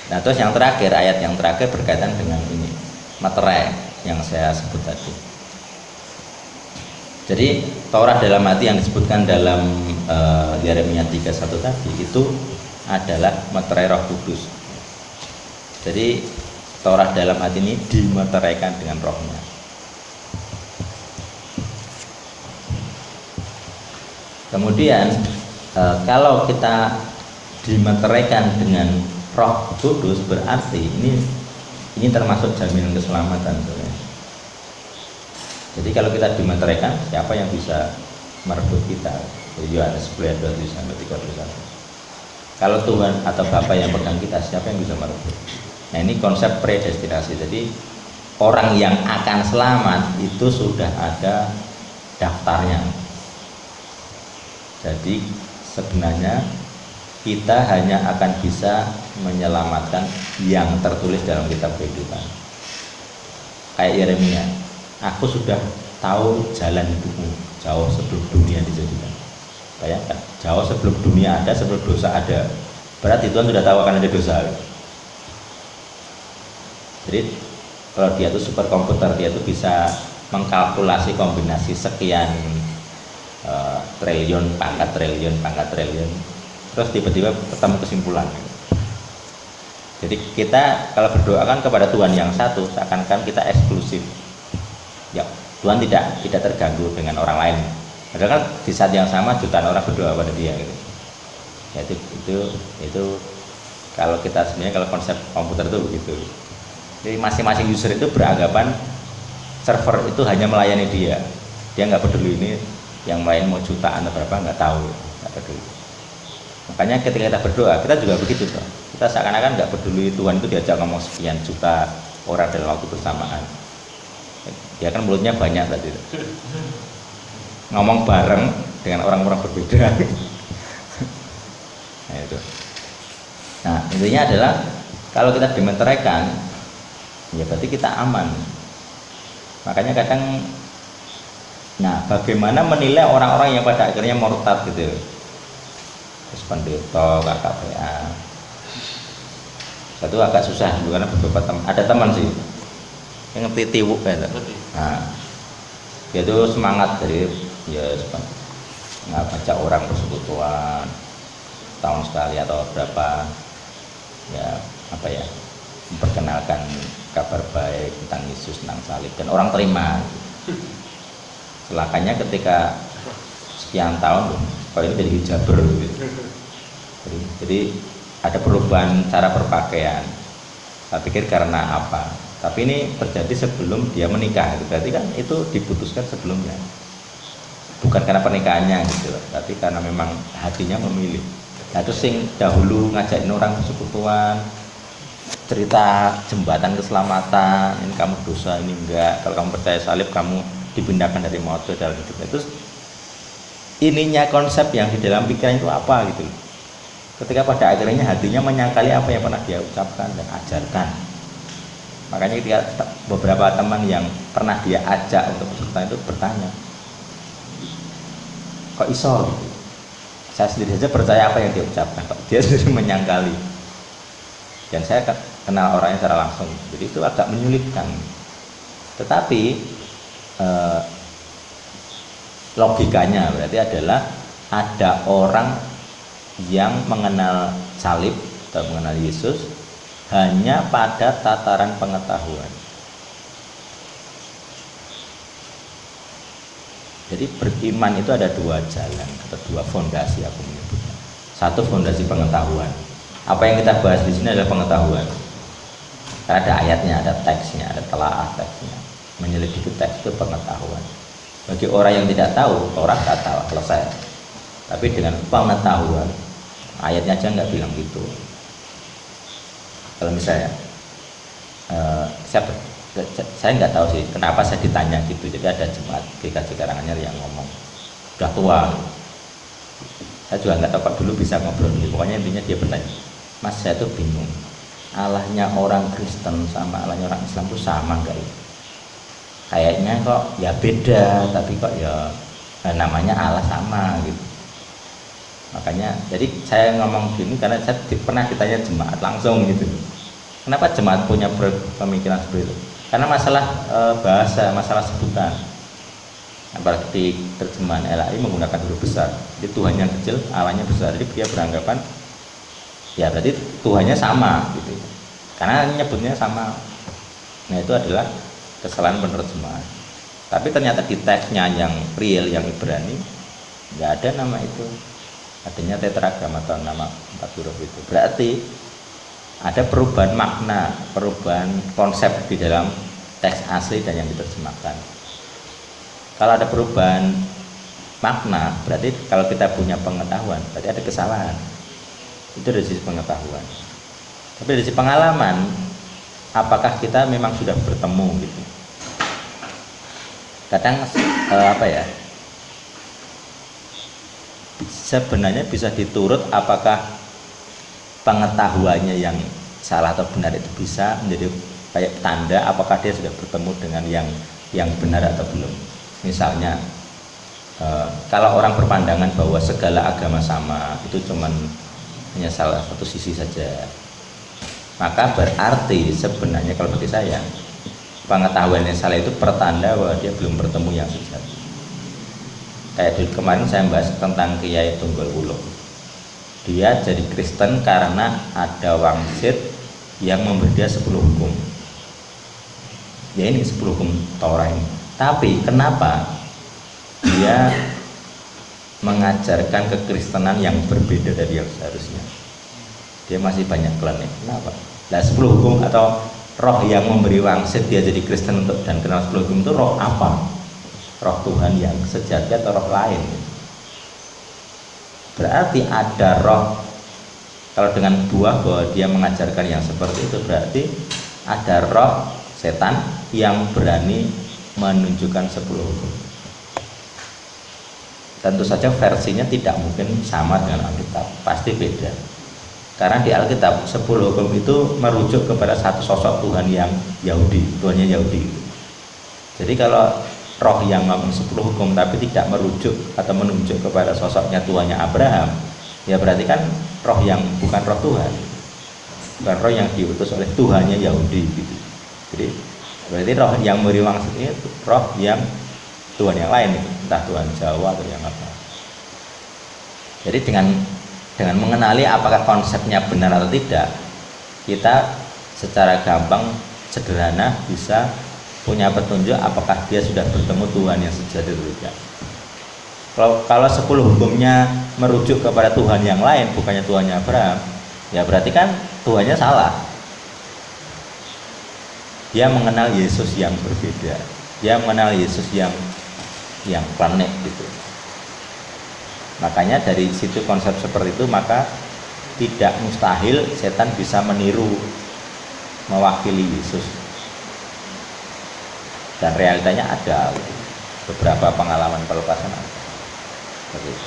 Nah terus yang terakhir, ayat yang terakhir berkaitan dengan ini materai yang saya sebut tadi. Jadi Taurat dalam hati yang disebutkan dalam Yeremia 31 tadi itu adalah materai Roh Kudus. Jadi Taurat dalam hati ini dimeteraikan dengan rohnya. Kemudian kalau kita dimeteraikan dengan Roh Kudus berarti ini termasuk jaminan keselamatan. Jadi kalau kita dimeteraikan, siapa yang bisa merebut kita? Yohanes 10 ayat 27-31. Kalau Tuhan atau Bapa yang pegang kita, siapa yang bisa merebut? Nah ini konsep predestinasi. Jadi orang yang akan selamat itu sudah ada daftarnya. Jadi sebenarnya kita hanya akan bisa menyelamatkan yang tertulis dalam kitab kehidupan. Kayak Yeremia, aku sudah tahu jalan hidupmu jauh sebelum dunia dijadikan. Bayangkan, jauh sebelum dunia ada, sebelum dosa ada. Berarti Tuhan sudah tahu akan ada dosa. Jadi kalau dia itu superkomputer, dia itu bisa mengkalkulasi kombinasi sekian triliun, pangkat triliun, terus tiba-tiba ketemu kesimpulan. Jadi kita kalau berdoa kan kepada Tuhan yang satu, seakan-akan kita eksklusif. Ya, Tuhan tidak terganggu dengan orang lain. Padahal kan di saat yang sama jutaan orang berdoa pada dia gitu. Ya, itu kalau kita sebenarnya kalau konsep komputer itu begitu. Jadi masing-masing user itu beranggapan server itu hanya melayani dia. Dia nggak peduli ini yang lain mau jutaan atau berapa, nggak tahu, nggak peduli. Makanya ketika kita berdoa kita juga begitu toh. Kita seakan-akan nggak peduli Tuhan itu diajak ngomong sekian juta orang dalam waktu bersamaan. Ya kan mulutnya banyak tadi, ngomong bareng dengan orang-orang berbeda. Nah itu. Nah intinya adalah kalau kita dimeteraikan, ya berarti kita aman. Makanya kadang, nah bagaimana menilai orang-orang yang pada akhirnya murtad gitu, terus pendeta, KKPA, itu agak susah karena beberapa teman, ada teman sih yang ngerti tiwuk gitu. Nah, dia itu semangat dari ya nggak baca orang persekutuan tahun sekali atau berapa ya apa ya memperkenalkan kabar baik tentang Yesus, tentang salib, dan orang terima. Celakanya ketika sekian tahun kalau ini jadi hijaber gitu. Jadi ada perubahan cara berpakaian. Saya pikir karena apa? Tapi ini terjadi sebelum dia menikah, berarti kan itu diputuskan sebelumnya, bukan karena pernikahannya gitu, tapi karena memang hatinya memilih. Nah itu sing dahulu ngajakin orang persekutuan, cerita jembatan keselamatan, ini kamu dosa, ini enggak, kalau kamu percaya salib kamu dipindahkan dari maut ke dalam hidup. Itu ininya konsep yang di dalam pikiran itu apa gitu. Ketika pada akhirnya hatinya menyangkali apa yang pernah dia ucapkan dan ajarkan. Makanya ketika beberapa teman yang pernah dia ajak untuk persekutuan itu bertanya, kok iso gitu? Saya sendiri saja percaya apa yang dia ucapkan, kok dia sendiri menyangkali. Dan saya kenal orangnya secara langsung, jadi itu agak menyulitkan. Tetapi logikanya berarti adalah ada orang yang mengenal salib atau mengenal Yesus hanya pada tataran pengetahuan. Jadi beriman itu ada dua jalan atau dua fondasi aku menyebutnya. Satu fondasi pengetahuan. Apa yang kita bahas di sini adalah pengetahuan. Karena ada ayatnya, ada teksnya, ada telaah teksnya. Menyelidiki teks itu pengetahuan. Bagi orang yang tidak tahu, orang tak tahu, selesai. Tapi dengan pengetahuan, ayatnya aja nggak bilang gitu. Kalau misalnya saya nggak tahu sih kenapa saya ditanya gitu. Jadi ada jemaat GKJ Karanganyar yang ngomong udah tua. Saya juga nggak tahu Pak dulu bisa ngobrol gitu. Pokoknya intinya dia bertanya, Mas saya tuh bingung, Allahnya orang Kristen sama Allahnya orang Islam tuh sama nggak ya? Kayaknya kok ya beda, tapi kok ya namanya Allah sama gitu. Makanya jadi saya ngomong gini karena saya pernah ditanya jemaat langsung gitu. Kenapa jemaat punya pemikiran seperti itu? Karena masalah bahasa, masalah sebutan. Apalagi di terjemahan LAI menggunakan huruf besar. Jadi Tuhannya kecil, Allahnya besar. Jadi dia beranggapan ya berarti Tuhannya sama gitu. Karena nyebutnya sama. Nah itu adalah kesalahan penerjemahan. Tapi ternyata di teksnya yang real, yang Ibrani nggak ada nama itu. Adanya tetragram atau nama 4 huruf itu. Berarti ada perubahan makna, perubahan konsep di dalam teks asli dan yang diterjemahkan. Kalau ada perubahan makna, berarti kalau kita punya pengetahuan, berarti ada kesalahan. Itu dari sisi pengetahuan. Tapi dari sisi pengalaman, apakah kita memang sudah bertemu gitu? Kadang sebenarnya bisa diturut apakah pengetahuannya yang salah atau benar itu bisa menjadi kayak tanda apakah dia sudah bertemu dengan yang benar atau belum. Misalnya kalau orang berpandangan bahwa segala agama sama, itu cuman hanya salah satu sisi saja, maka berarti sebenarnya kalau bagi saya pengetahuan yang salah itu pertanda bahwa dia belum bertemu yang sejati. Kayak dulu kemarin saya bahas tentang Kiai Tunggul Wulung. Dia jadi Kristen karena ada wangsit yang memberi dia 10 hukum. Ya ini 10 hukum Taurat ini. Tapi kenapa dia mengajarkan kekristenan yang berbeda dari yang seharusnya? Dia masih banyak klinik. Kenapa? Nah 10 hukum atau roh yang memberi wangsit dia jadi Kristen untuk dan kenal 10 hukum itu roh apa? Roh Tuhan yang sejati atau roh lain? Berarti ada roh. Kalau dengan buah bahwa dia mengajarkan yang seperti itu, berarti ada roh setan yang berani menunjukkan 10 hukum. Tentu saja versinya tidak mungkin sama dengan Alkitab, pasti beda. Karena di Alkitab 10 hukum itu merujuk kepada satu sosok Tuhan yang Yahudi, Tuhannya Yahudi. Jadi kalau roh yang ngomong 10 hukum tapi tidak merujuk atau menunjuk kepada sosoknya Tuhannya Abraham, ya berarti kan roh yang bukan roh Tuhan, bukan roh yang diutus oleh Tuhannya Yahudi gitu. Jadi berarti roh yang memberi wangsit ini roh yang Tuhan yang lain, entah Tuhan Jawa atau yang apa. Jadi dengan mengenali apakah konsepnya benar atau tidak, kita secara gampang, sederhana bisa punya petunjuk apakah dia sudah bertemu Tuhan yang sejati atau tidak. Kalau 10 hukumnya merujuk kepada Tuhan yang lain, bukannya Tuhannya Abraham, ya berarti kan Tuhannya salah. Dia mengenal Yesus yang berbeda, dia mengenal Yesus yang planet gitu. Makanya dari situ konsep seperti itu, maka tidak mustahil setan bisa meniru mewakili Yesus. Dan realitanya ada beberapa pengalaman pelepasan. Begitu.